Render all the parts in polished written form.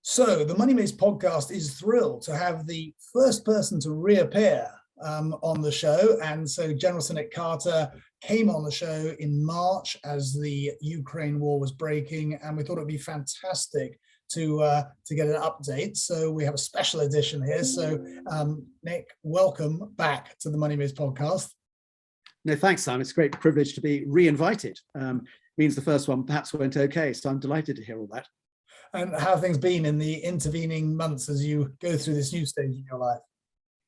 So the Money Mates podcast is thrilled to have the first person to reappear on the show. And so General Senate Carter came on the show in March as the Ukraine war was breaking, and we thought it'd be fantastic to get an update. So we have a special edition here. So Nick, welcome back to the Money Mates podcast. No, thanks, Sam. It's a great privilege to be re-invited. Means the first one perhaps went okay, so I'm delighted to hear all that. And how have things been in the intervening months as you go through this new stage in your life?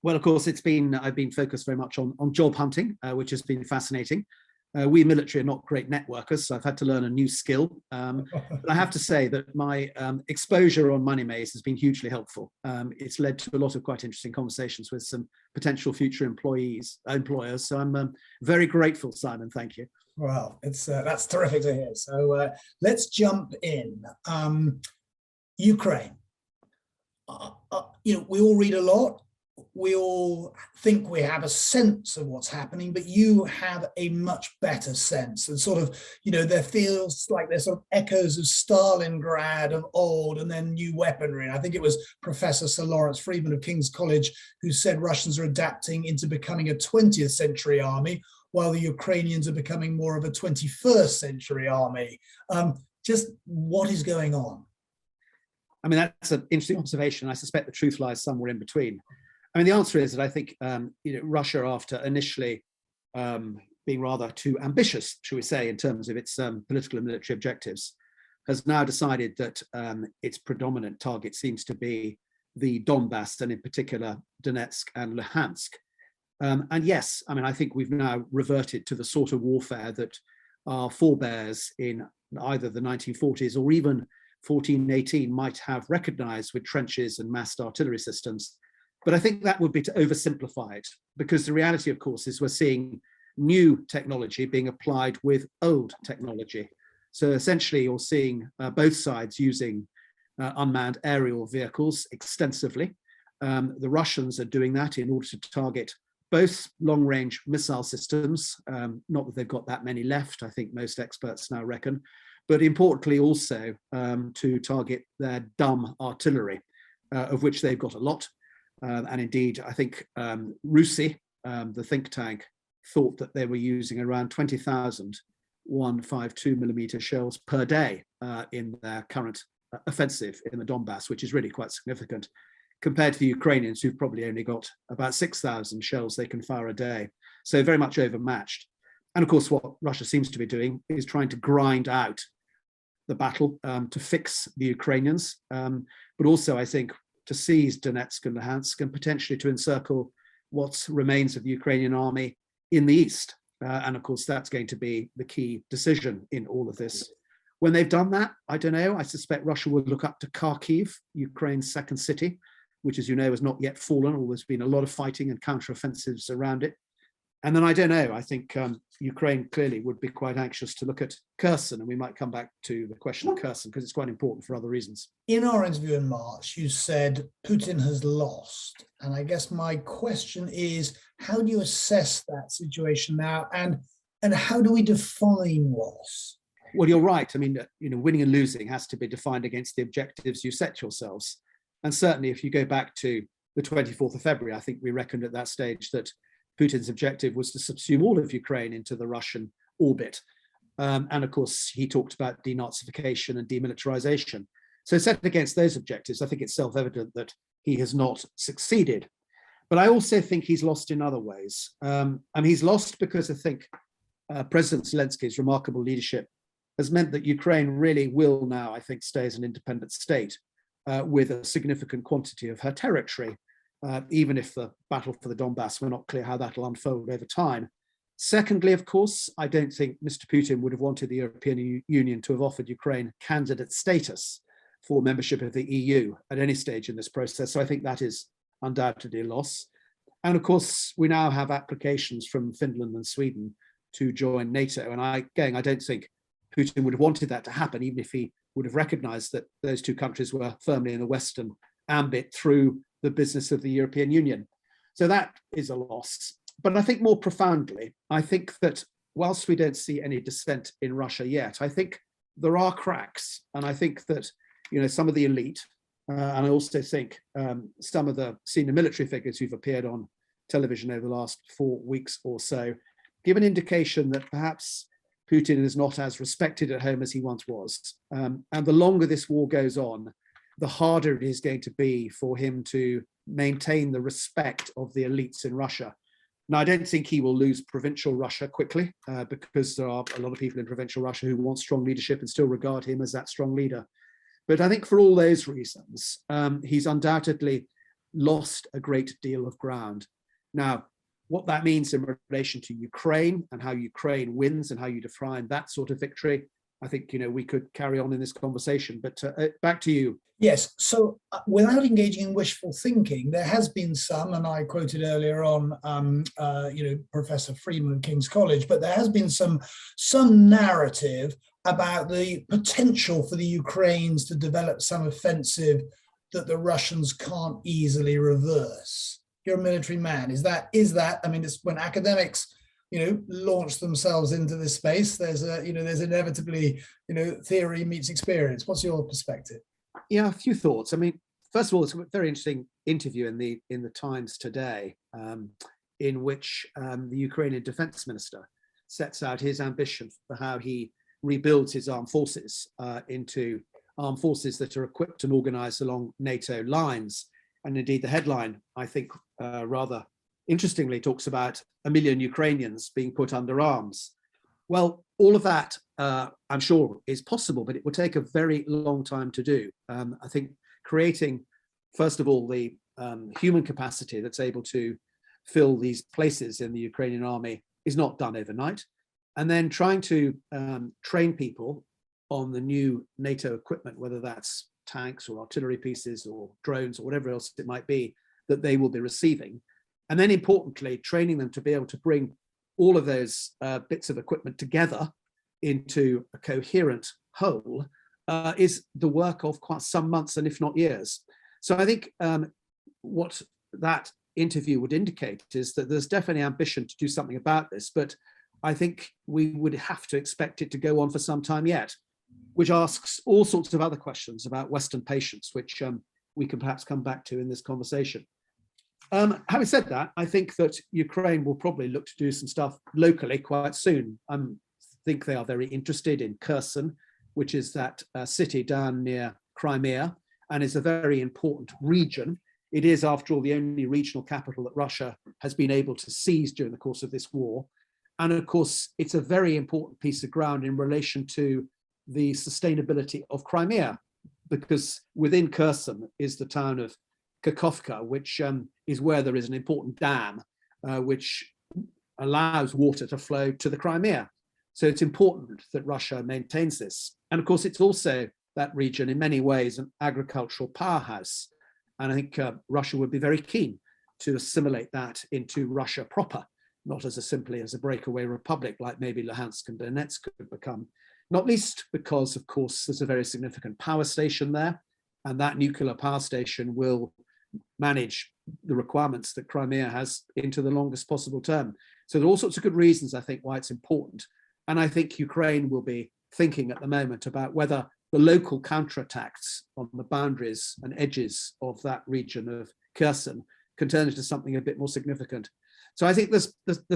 Well, of course, I've been focused very much on job hunting, which has been fascinating. We military are not great networkers, so I've had to learn a new skill. But I have to say that my exposure on Money Maze has been hugely helpful. It's led to a lot of quite interesting conversations with some potential future employers. So I'm very grateful, Simon. Thank you. Well, that's terrific to hear. So let's jump in. Ukraine. We all read a lot. We all think we have a sense of what's happening, but you have a much better sense. And sort of, there feels like there's sort of echoes of Stalingrad of old and then new weaponry. And I think it was Professor Sir Lawrence Freedman of King's College who said Russians are adapting into becoming a 20th century army, while the Ukrainians are becoming more of a 21st century army. Just what is going on? I mean, that's an interesting observation. I suspect the truth lies somewhere in between. I mean, the answer is that I think Russia, after initially being rather too ambitious, shall we say, in terms of its political and military objectives, has now decided that its predominant target seems to be the Donbass, and in particular Donetsk and Luhansk. And yes, I mean, I think we've now reverted to the sort of warfare that our forebears in either the 1940s or even 1418 might have recognized with trenches and massed artillery systems. But I think that would be to oversimplify it, because the reality, of course, is we're seeing new technology being applied with old technology. So essentially, you're seeing both sides using unmanned aerial vehicles extensively. The Russians are doing that in order to target both long-range missile systems, not that they've got that many left, I think most experts now reckon, but importantly also to target their dumb artillery, of which they've got a lot. And indeed, I think RUSI, the think tank, thought that they were using around 20,000 152 millimeter shells per day in their current offensive in the Donbass, which is really quite significant, compared to the Ukrainians, who've probably only got about 6,000 shells they can fire a day. So very much overmatched. And of course, what Russia seems to be doing is trying to grind out the battle to fix the Ukrainians, but also, I think, to seize Donetsk and Luhansk and potentially to encircle what remains of the Ukrainian army in the east. And of course, that's going to be the key decision in all of this. When they've done that, I don't know, I suspect Russia will look up to Kharkiv, Ukraine's second city, which, as you know, has not yet fallen, or there's been a lot of fighting and counteroffensives around it. And then I don't know, I think Ukraine clearly would be quite anxious to look at Kherson, and we might come back to the question of Kherson because it's quite important for other reasons. In our interview in March, you said Putin has lost. And I guess my question is, how do you assess that situation now? And how do we define loss? Well, you're right. I mean, winning and losing has to be defined against the objectives you set yourselves. And certainly if you go back to the 24th of February, I think we reckoned at that stage that Putin's objective was to subsume all of Ukraine into the Russian orbit. And of course, he talked about denazification and demilitarization. So set against those objectives, I think it's self-evident that he has not succeeded. But I also think he's lost in other ways. And he's lost because I think President Zelensky's remarkable leadership has meant that Ukraine really will now, I think, stay as an independent state with a significant quantity of her territory. Even if the battle for the Donbass, we're not clear how that'll unfold over time. Secondly, of course, I don't think Mr. Putin would have wanted the European Union to have offered Ukraine candidate status for membership of the EU at any stage in this process. So I think that is undoubtedly a loss. And of course, we now have applications from Finland and Sweden to join NATO. And I don't think Putin would have wanted that to happen, even if he would have recognized that those two countries were firmly in the Western ambit through the business of the European Union. So that is a loss. But I think more profoundly, I think that whilst we don't see any dissent in Russia yet, I think there are cracks. And I think that, some of the elite And I also think some of the senior military figures who've appeared on television over the last 4 weeks or so give an indication that perhaps Putin is not as respected at home as he once was. And the longer this war goes on, the harder it is going to be for him to maintain the respect of the elites in Russia. Now, I don't think he will lose provincial Russia quickly, because there are a lot of people in provincial Russia who want strong leadership and still regard him as that strong leader. But I think for all those reasons, he's undoubtedly lost a great deal of ground. Now, what that means in relation to Ukraine and how Ukraine wins and how you define that sort of victory, I think, we could carry on in this conversation. But back to you. Yes. So without engaging in wishful thinking, there has been some, and I quoted earlier on, Professor Freeman of King's College, but there has been some narrative about the potential for the Ukrainians to develop some offensive that the Russians can't easily reverse. You're a military man. Is that? I mean, it's when academics, launch themselves into this space, there's inevitably, theory meets experience. What's your perspective? Yeah, a few thoughts. I mean, first of all, it's a very interesting interview in the Times today, in which the Ukrainian defense minister sets out his ambition for how he rebuilds his armed forces into armed forces that are equipped and organized along NATO lines. And indeed, the headline, I think, rather interestingly, talks about 1 million Ukrainians being put under arms. Well, all of that, I'm sure, is possible, but it will take a very long time to do. I think creating, first of all, the human capacity that's able to fill these places in the Ukrainian army is not done overnight. And then trying to train people on the new NATO equipment, whether that's tanks or artillery pieces or drones or whatever else it might be, that they will be receiving. And then importantly, training them to be able to bring all of those bits of equipment together into a coherent whole is the work of quite some months and if not years. So I think what that interview would indicate is that there's definitely ambition to do something about this, but I think we would have to expect it to go on for some time yet, which asks all sorts of other questions about Western patience, which we can perhaps come back to in this conversation. Having said that, I think that Ukraine will probably look to do some stuff locally quite soon. I think they are very interested in Kherson, which is that city down near Crimea, and is a very important region. It is, after all, the only regional capital that Russia has been able to seize during the course of this war. And of course, it's a very important piece of ground in relation to the sustainability of Crimea, because within Kherson is the town of Kakhovka, which is where there is an important dam, which allows water to flow to the Crimea. So it's important that Russia maintains this. And of course, it's also that region in many ways an agricultural powerhouse. And I think Russia would be very keen to assimilate that into Russia proper, not as simply as a breakaway republic like maybe Luhansk and Donetsk could become, not least because, of course, there's a very significant power station there, and that nuclear power station will manage the requirements that Crimea has into the longest possible term. So there are all sorts of good reasons, I think, why it's important. And I think Ukraine will be thinking at the moment about whether the local counterattacks on the boundaries and edges of that region of Kherson can turn into something a bit more significant. So I think there's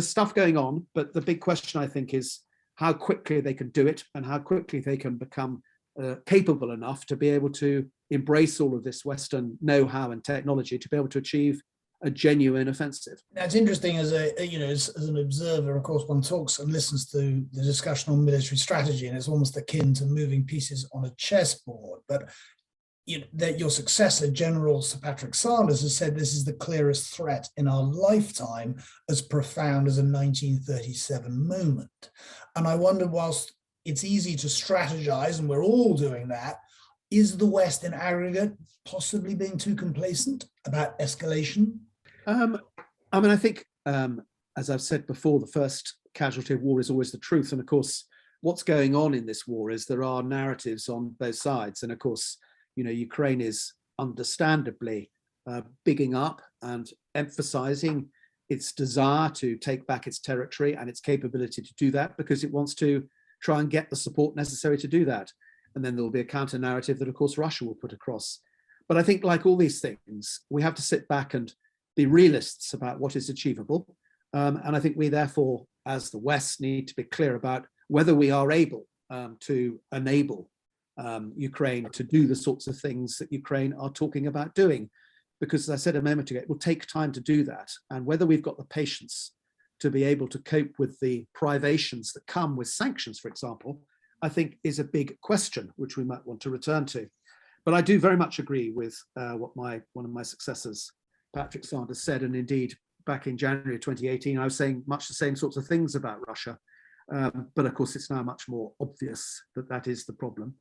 stuff going on, but the big question, I think, is how quickly they can do it and how quickly they can become capable enough to be able to embrace all of this Western know-how and technology to be able to achieve a genuine offensive. Now, it's interesting as an observer, of course, one talks and listens to the discussion on military strategy, and it's almost akin to moving pieces on a chessboard. But that your successor, General Sir Patrick Sanders, has said this is the clearest threat in our lifetime, as profound as a 1937 moment. And I wonder, whilst it's easy to strategize, and we're all doing that, is the West in aggregate possibly being too complacent about escalation? I think, as I've said before, the first casualty of war is always the truth. And of course, what's going on in this war is there are narratives on both sides. And of course, Ukraine is understandably bigging up and emphasizing its desire to take back its territory and its capability to do that, because it wants to try and get the support necessary to do that. And then there will be a counter narrative that, of course, Russia will put across. But I think, like all these things, we have to sit back and be realists about what is achievable. And I think we therefore, as the West, need to be clear about whether we are able to enable Ukraine to do the sorts of things that Ukraine are talking about doing. Because as I said a moment ago, it will take time to do that. And whether we've got the patience to be able to cope with the privations that come with sanctions, for example, I think is a big question, which we might want to return to. But I do very much agree with what one of my successors, Patrick Sanders, said. And indeed, back in January 2018, I was saying much the same sorts of things about Russia. But of course, it's now much more obvious that that is the problem.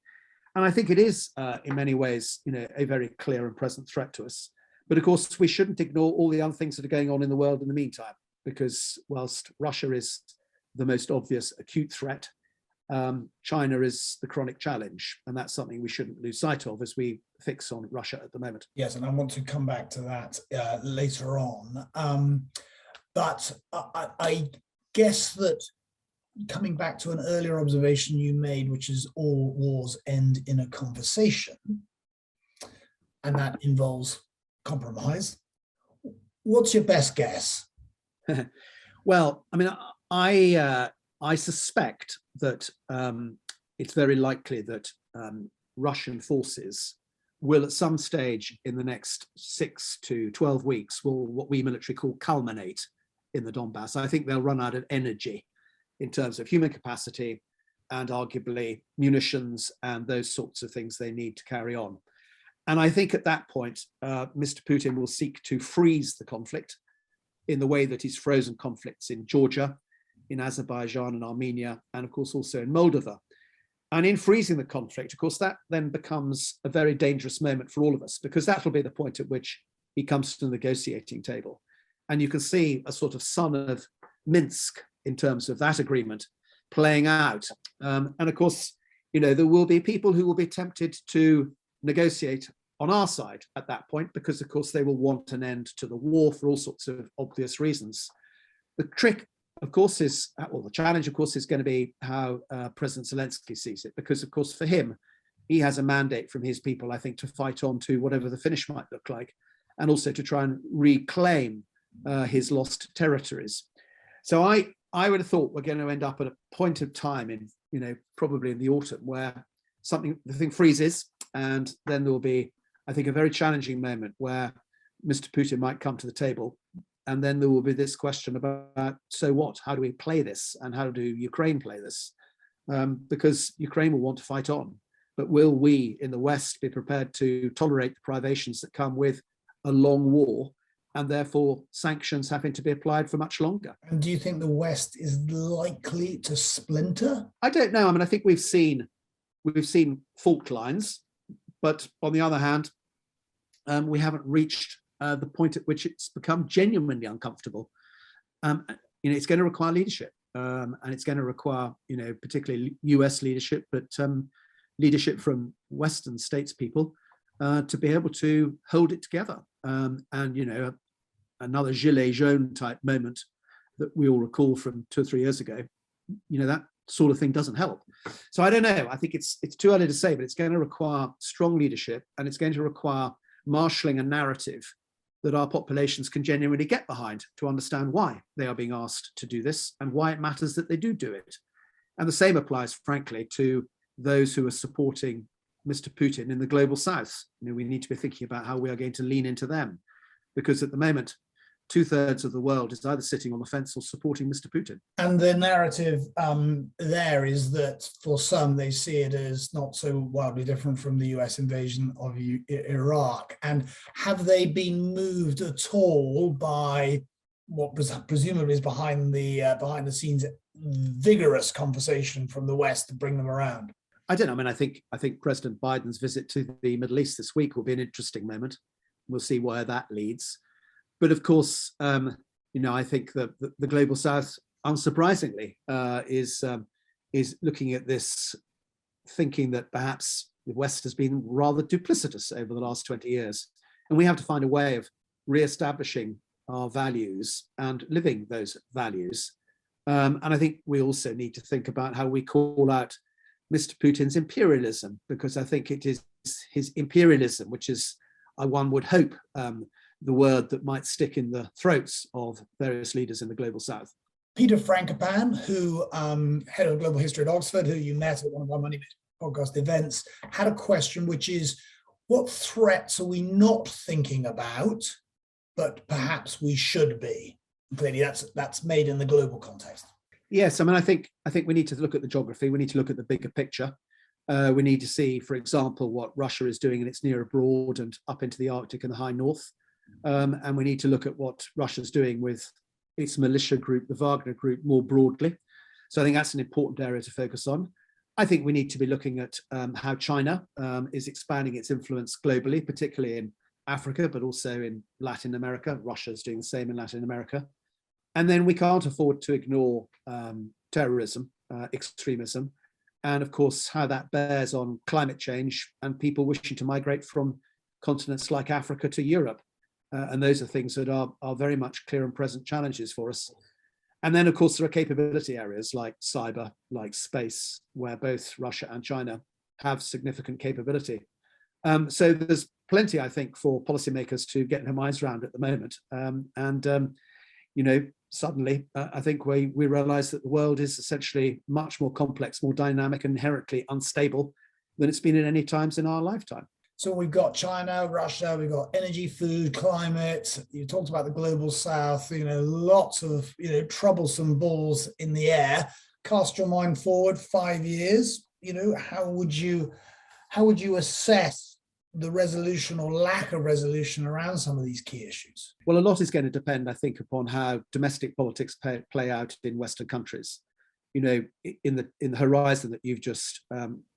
And I think it is, in many ways, a very clear and present threat to us. But of course, we shouldn't ignore all the other things that are going on in the world in the meantime, because whilst Russia is the most obvious acute threat, China is the chronic challenge. And that's something we shouldn't lose sight of as we fix on Russia at the moment. Yes, and I want to come back to that later on. But I guess that coming back to an earlier observation you made, which is all wars end in a conversation, and that involves compromise. What's your best guess? Well, I mean, I suspect that it's very likely that Russian forces will at some stage in the next 6 to 12 weeks will what we military call culminate in the Donbass. I think they'll run out of energy in terms of human capacity and arguably munitions and those sorts of things they need to carry on. And I think at that point, Mr. Putin will seek to freeze the conflict in the way that he's frozen conflicts in Georgia, in Azerbaijan and Armenia, and of course also in Moldova. And in freezing the conflict, of course, that then becomes a very dangerous moment for all of us, because that will be the point at which he comes to the negotiating table. And you can see a sort of son of Minsk in terms of that agreement playing out. And of course, there will be people who will be tempted to negotiate on our side at that point, because of course they will want an end to the war for all sorts of obvious reasons. The trick, of course, is, well, the challenge, of course, is going to be how President Zelensky sees it, because of course for him, he has a mandate from his people, I think, to fight on to whatever the finish might look like, and also to try and reclaim his lost territories. So I would have thought we're going to end up at a point of time in, probably in the autumn, where the thing freezes, and then there will be, I think, a very challenging moment where Mr. Putin might come to the table, and then there will be this question about, so what? How do we play this, and how do Ukraine play this? Because Ukraine will want to fight on, but will we in the West be prepared to tolerate the privations that come with a long war, and therefore sanctions having to be applied for much longer? And do you think the West is likely to splinter? I don't know. I mean, I think we've seen fault lines, but on the other hand, we haven't reached the point at which it's become genuinely uncomfortable. It's going to require leadership, and it's going to require, particularly US leadership, but leadership from Western states people to be able to hold it together. And another gilet jaune type moment that we all recall from 2 or 3 years ago, that sort of thing doesn't help. So I don't know. I think it's too early to say, but it's going to require strong leadership, and it's going to require marshalling a narrative that our populations can genuinely get behind to understand why they are being asked to do this and why it matters that they do it. And the same applies, frankly, to those who are supporting Mr. Putin in the global south. We need to be thinking about how we are going to lean into them, because at the moment, 2/3 of the world is either sitting on the fence or supporting Mr. Putin. And the narrative there is that for some, they see it as not so wildly different from the US invasion of Iraq. And have they been moved at all by what presumably is behind the scenes vigorous conversation from the West to bring them around? I don't know. I mean, I think President Biden's visit to the Middle East this week will be an interesting moment. We'll see where that leads. But of course, I think that the global South, unsurprisingly, is looking at this, thinking that perhaps the West has been rather duplicitous over the last 20 years, and we have to find a way of re-establishing our values and living those values. And I think we also need to think about how we call out Mr. Putin's imperialism, because I think it is his imperialism which is one would hope, the word that might stick in the throats of various leaders in the global south. Peter Frankopan, who head of global history at Oxford, who you met at one of our Money podcast events, had a question, which is, what threats are we not thinking about, but perhaps we should be? Clearly, that's made in the global context. Yes, I mean, I think we need to look at the geography. We need to look at the bigger picture. We need to see, for example, what Russia is doing in its near abroad and up into the Arctic and the high north. And we need to look at what Russia's doing with its militia group, the Wagner group, more broadly. So I think that's an important area to focus on. I think we need to be looking at how China is expanding its influence globally, particularly in Africa, but also in Latin America. Russia's doing the same in Latin America. And then we can't afford to ignore terrorism, extremism, and of course, how that bears on climate change and people wishing to migrate from continents like Africa to Europe. And those are things that are very much clear and present challenges for us. And then, of course, there are capability areas like cyber, like space, where both Russia and China have significant capability. So there's plenty, I think, for policymakers to get their minds around at the moment. Suddenly, I think we realize that the world is essentially much more complex, more dynamic, and inherently unstable than it's been at any times in our lifetime. So we've got China, Russia, we've got energy, food, climate. You talked about the global south, lots of, troublesome balls in the air. Cast your mind forward 5 years, how would you assess the resolution or lack of resolution around some of these key issues? Well, a lot is going to depend, I think, upon how domestic politics play out in Western countries. In the horizon that you've just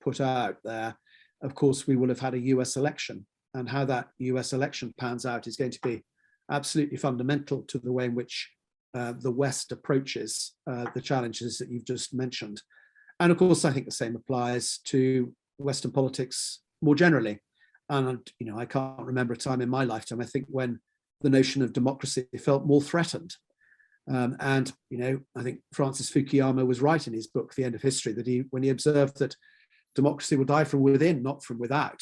put out there, of course, we will have had a US election, and how that US election pans out is going to be absolutely fundamental to the way in which the West approaches the challenges that you've just mentioned. And of course, I think the same applies to Western politics more generally. And, I can't remember a time in my lifetime, I think, when the notion of democracy felt more threatened. I think Francis Fukuyama was right in his book, The End of History, that when he observed that democracy will die from within, not from without.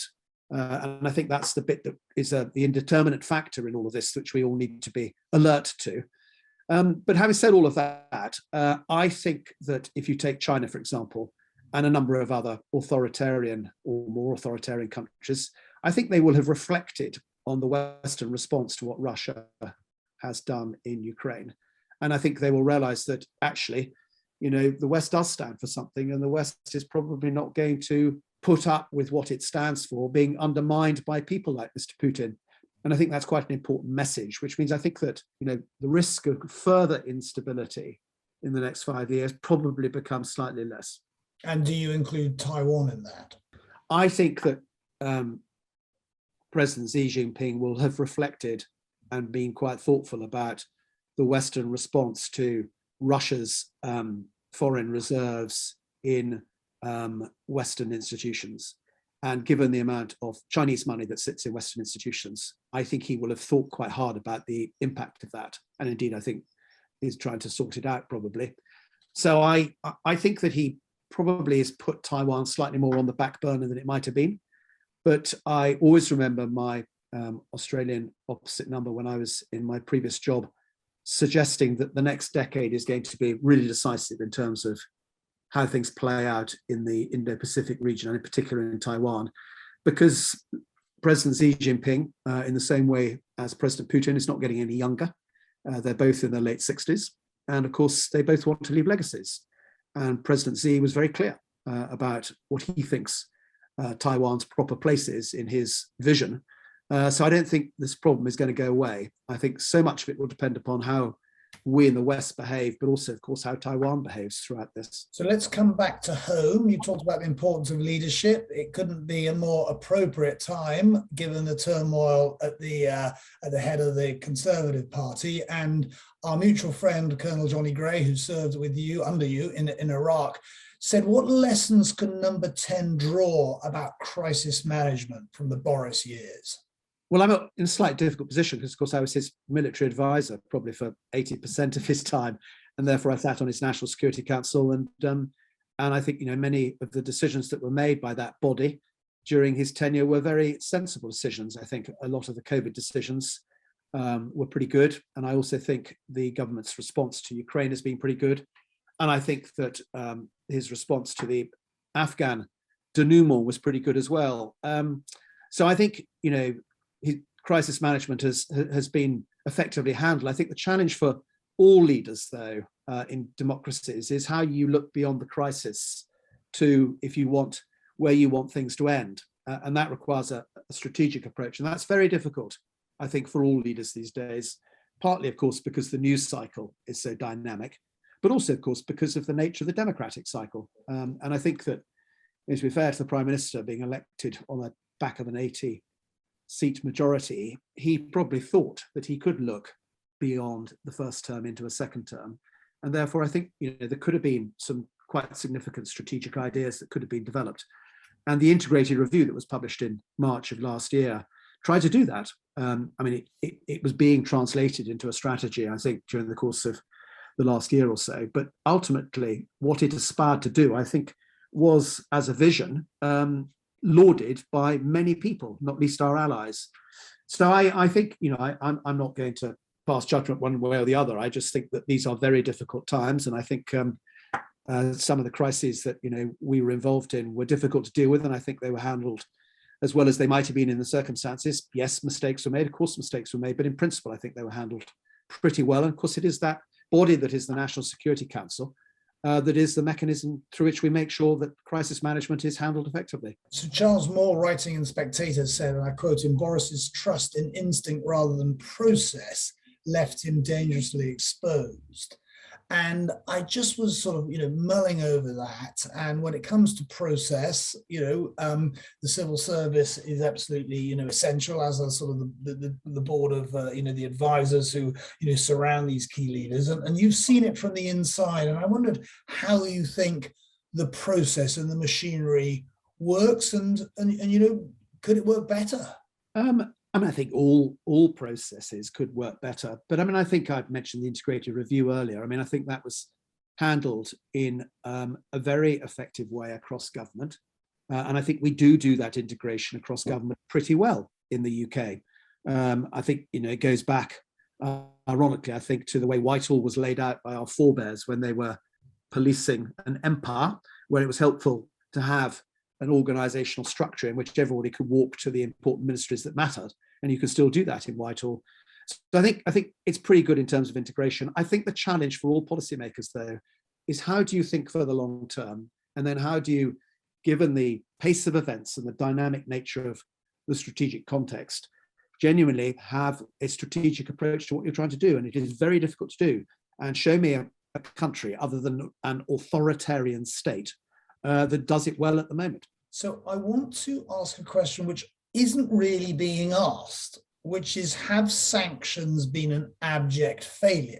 And I think that's the bit that is the indeterminate factor in all of this, which we all need to be alert to. But having said all of that, I think that if you take China, for example, and a number of other authoritarian or more authoritarian countries, I think they will have reflected on the Western response to what Russia has done in Ukraine. And I think they will realize that actually, the West does stand for something, and the West is probably not going to put up with what it stands for being undermined by people like Mr. Putin. And I think that's quite an important message, which means I think that, the risk of further instability in the next 5 years probably becomes slightly less. And do you include Taiwan in that? I think that President Xi Jinping will have reflected and been quite thoughtful about the Western response to Russia's foreign reserves in Western institutions. And given the amount of Chinese money that sits in Western institutions, I think he will have thought quite hard about the impact of that. And indeed, I think he's trying to sort it out probably. So I think that he probably has put Taiwan slightly more on the back burner than it might have been. But I always remember my Australian opposite number when I was in my previous job, suggesting that the next decade is going to be really decisive in terms of how things play out in the Indo-Pacific region, and in particular in Taiwan, because President Xi Jinping, in the same way as President Putin, is not getting any younger. They're both in their late 60s. And of course, they both want to leave legacies. And President Xi was very clear about what he thinks Taiwan's proper place is in his vision. So I don't think this problem is going to go away. I think so much of it will depend upon how we in the West behave, but also, of course, how Taiwan behaves throughout this. So let's come back to home. You talked about the importance of leadership. It couldn't be a more appropriate time, given the turmoil at the head of the Conservative Party, and our mutual friend, Colonel Johnny Gray, who served with you, under you, in Iraq, said, what lessons can Number 10 draw about crisis management from the Boris years? Well, I'm in a slightly difficult position because, of course, I was his military advisor probably for 80% of his time, and therefore I sat on his National Security Council. And I think, many of the decisions that were made by that body during his tenure were very sensible decisions. I think a lot of the COVID decisions were pretty good. And I also think the government's response to Ukraine has been pretty good. And I think that his response to the Afghan denouement was pretty good as well. So I think, his crisis management has been effectively handled. I think the challenge for all leaders, though, in democracies is how you look beyond the crisis to, if you want, where you want things to end. And that requires a strategic approach. And that's very difficult, I think, for all leaders these days, partly, of course, because the news cycle is so dynamic, but also, of course, because of the nature of the democratic cycle. And I think that, to be fair to the Prime Minister, being elected on the back of an 80-seat majority, he probably thought that he could look beyond the first term into a second term. And therefore, I think there could have been some quite significant strategic ideas that could have been developed. And the integrated review that was published in March of last year tried to do that. It was being translated into a strategy, I think, during the course of the last year or so. But ultimately, what it aspired to do, I think, was, as a vision, lauded by many people, not least our allies. So I think, I'm not going to pass judgment one way or the other. I just think that these are very difficult times. And I think some of the crises that, we were involved in were difficult to deal with. And I think they were handled as well as they might have been in the circumstances. Yes, mistakes were made. Of course, mistakes were made. But in principle, I think they were handled pretty well. And of course, it is that body that is the National Security Council that is the mechanism through which we make sure that crisis management is handled effectively. So Charles Moore, writing in Spectator, said, and I quote him, "Boris's trust in instinct rather than process left him dangerously exposed." And I just was sort of, mulling over that. And when it comes to process, the civil service is absolutely, essential, as are sort of the board of, the advisors who, surround these key leaders. And you've seen it from the inside. And I wondered how you think the process and the machinery works, and could it work better? I think all processes could work better. But I think I've mentioned the integrated review earlier. I think that was handled in a very effective way across government. And I think we do that integration across government pretty well in the UK. I think, it goes back, ironically, I think, to the way Whitehall was laid out by our forebears when they were policing an empire, where it was helpful to have an organizational structure in which everybody could walk to the important ministries that mattered, and you can still do that in Whitehall. So I think it's pretty good in terms of integration. I think the challenge for all policymakers, though, is how do you think for the long term, and then how do you, given the pace of events and the dynamic nature of the strategic context, genuinely have a strategic approach to what you're trying to do. And it is very difficult to do. And show me a country other than an authoritarian state that does it well at the moment. So I want to ask a question which isn't really being asked, which is, have sanctions been an abject failure?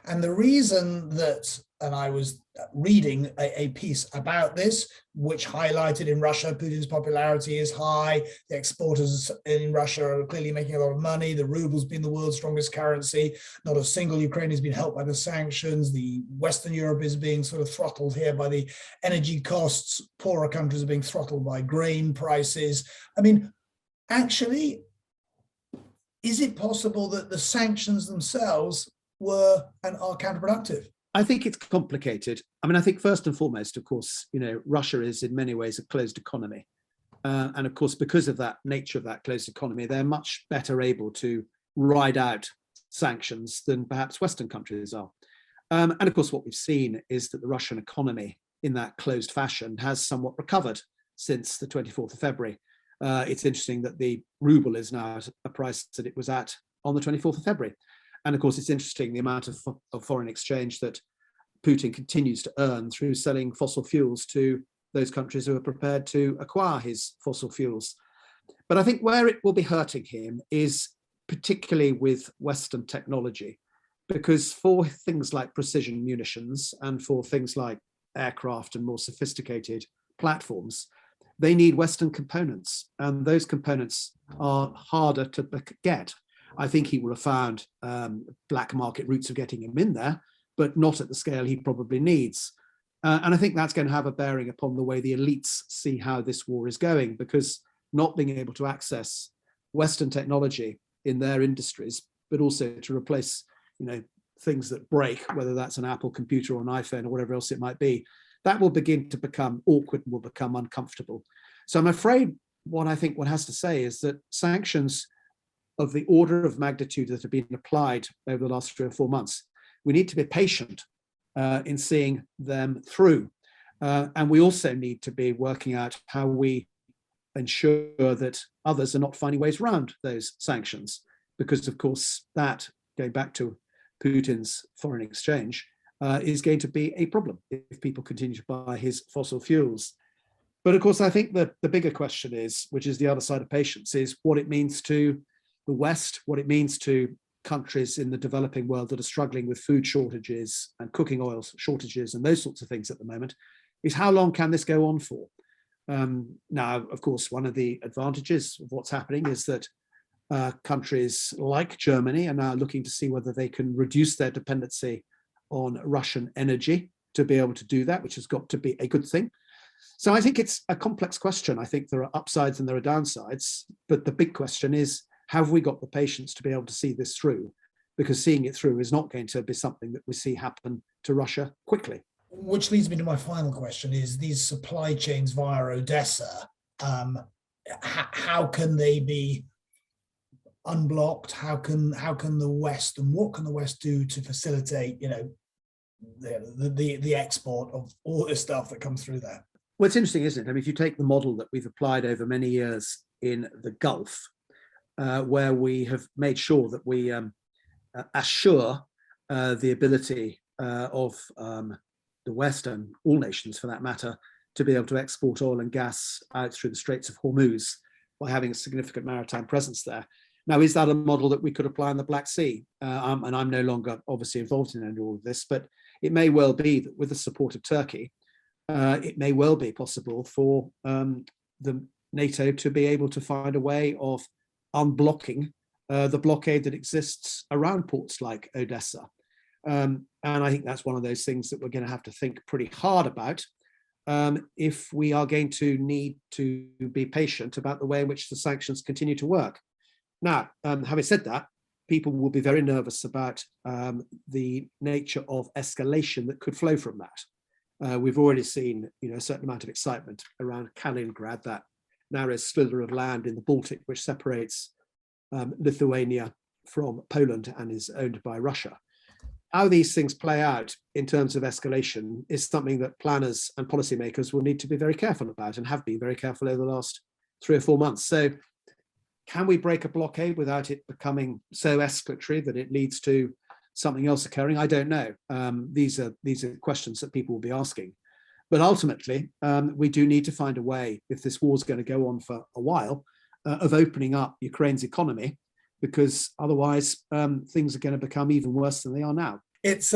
And the reason that, and I was reading a piece about this, which highlighted in Russia, Putin's popularity is high, the exporters in Russia are clearly making a lot of money, the ruble's been the world's strongest currency, not a single Ukraine has been helped by the sanctions, the Western Europe is being sort of throttled here by the energy costs, poorer countries are being throttled by grain prices. Actually, is it possible that the sanctions themselves were and are counterproductive? I think it's complicated. I think first and foremost, of course, Russia is in many ways a closed economy. And of course, because of that nature of that closed economy, they're much better able to ride out sanctions than perhaps Western countries are. And of course, what we've seen is that the Russian economy in that closed fashion has somewhat recovered since the 24th of February. It's interesting that the ruble is now at a price that it was at on the 24th of February. And of course, it's interesting the amount of foreign exchange that Putin continues to earn through selling fossil fuels to those countries who are prepared to acquire his fossil fuels. But I think where it will be hurting him is particularly with Western technology, because for things like precision munitions and for things like aircraft and more sophisticated platforms, they need Western components, and those components are harder to get. I think he will have found black market routes of getting him in there, but not at the scale he probably needs. And I think that's going to have a bearing upon the way the elites see how this war is going, because not being able to access Western technology in their industries, but also to replace, things that break, whether that's an Apple computer or an iPhone or whatever else it might be, that will begin to become awkward and will become uncomfortable. So I'm afraid what one has to say is that sanctions of the order of magnitude that have been applied over the last 3 or 4 months, we need to be patient in seeing them through. And we also need to be working out how we ensure that others are not finding ways around those sanctions, because of course that, going back to Putin's foreign exchange, is going to be a problem if people continue to buy his fossil fuels. But of course, I think that the bigger question is, which is the other side of patience, is what it means to the West, what it means to countries in the developing world that are struggling with food shortages and cooking oil shortages and those sorts of things at the moment, is how long can this go on for? Now, of course, one of the advantages of what's happening is that countries like Germany are now looking to see whether they can reduce their dependency on Russian energy to be able to do that, which has got to be a good thing. So I think it's a complex question. I think there are upsides and there are downsides, but the big question is, have we got the patience to be able to see this through? Because seeing it through is not going to be something that we see happen to Russia quickly. Which leads me to my final question: is these supply chains via Odessa, how can they be unblocked? How can the West, and what can the West do to facilitate, the export of all this stuff that comes through there? Well, it's interesting, isn't it? I mean, if you take the model that we've applied over many years in the Gulf, where we have made sure that we assure the ability of the West, and all nations for that matter, to be able to export oil and gas out through the Straits of Hormuz by having a significant maritime presence there. Now, is that a model that we could apply in the Black Sea? And I'm no longer obviously involved in all of this, but it may well be that with the support of Turkey, it may well be possible for the NATO to be able to find a way of unblocking the blockade that exists around ports like Odessa. And I think that's one of those things that we're going to have to think pretty hard about if we are going to need to be patient about the way in which the sanctions continue to work. Now, having said that, people will be very nervous about the nature of escalation that could flow from that. We've already seen, a certain amount of excitement around Kaliningrad, that narrow slither of land in the Baltic, which separates Lithuania from Poland and is owned by Russia. How these things play out in terms of escalation is something that planners and policymakers will need to be very careful about, and have been very careful over the last 3 or 4 months. So can we break a blockade without it becoming so escalatory that it leads to something else occurring? I don't know. These are questions that people will be asking. But ultimately, we do need to find a way, if this war is going to go on for a while, of opening up Ukraine's economy, because otherwise things are going to become even worse than they are now. It's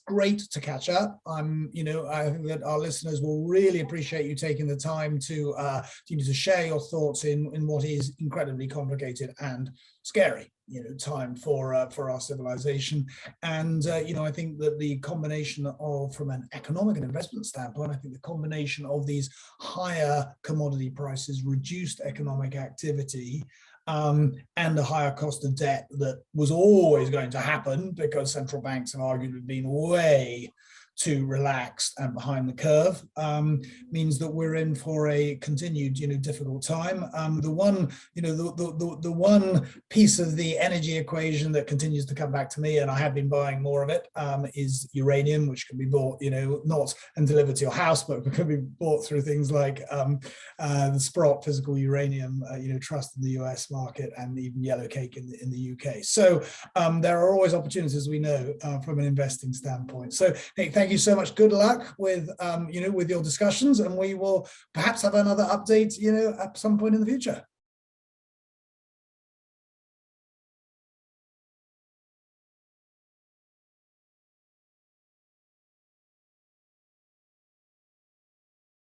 great to catch up. I think that our listeners will really appreciate you taking the time to share your thoughts in what is incredibly complicated and scary, time for our civilization. And I think that the combination of, from an economic and investment standpoint, I think the combination of these higher commodity prices, reduced economic activity, and a higher cost of debt that was always going to happen because central banks have arguably been way too relaxed and behind the curve, means that we're in for a continued, difficult time. The one piece of the energy equation that continues to come back to me, and I have been buying more of it, is uranium, which can be bought, not and delivered to your house, but can be bought through things like the Sprott Physical Uranium, Trust in the US market, and even Yellow Cake in the UK. So there are always opportunities, we know, from an investing standpoint. So Nick, thank you so much. Good luck with with your discussions, and we will perhaps have another update at some point in the future.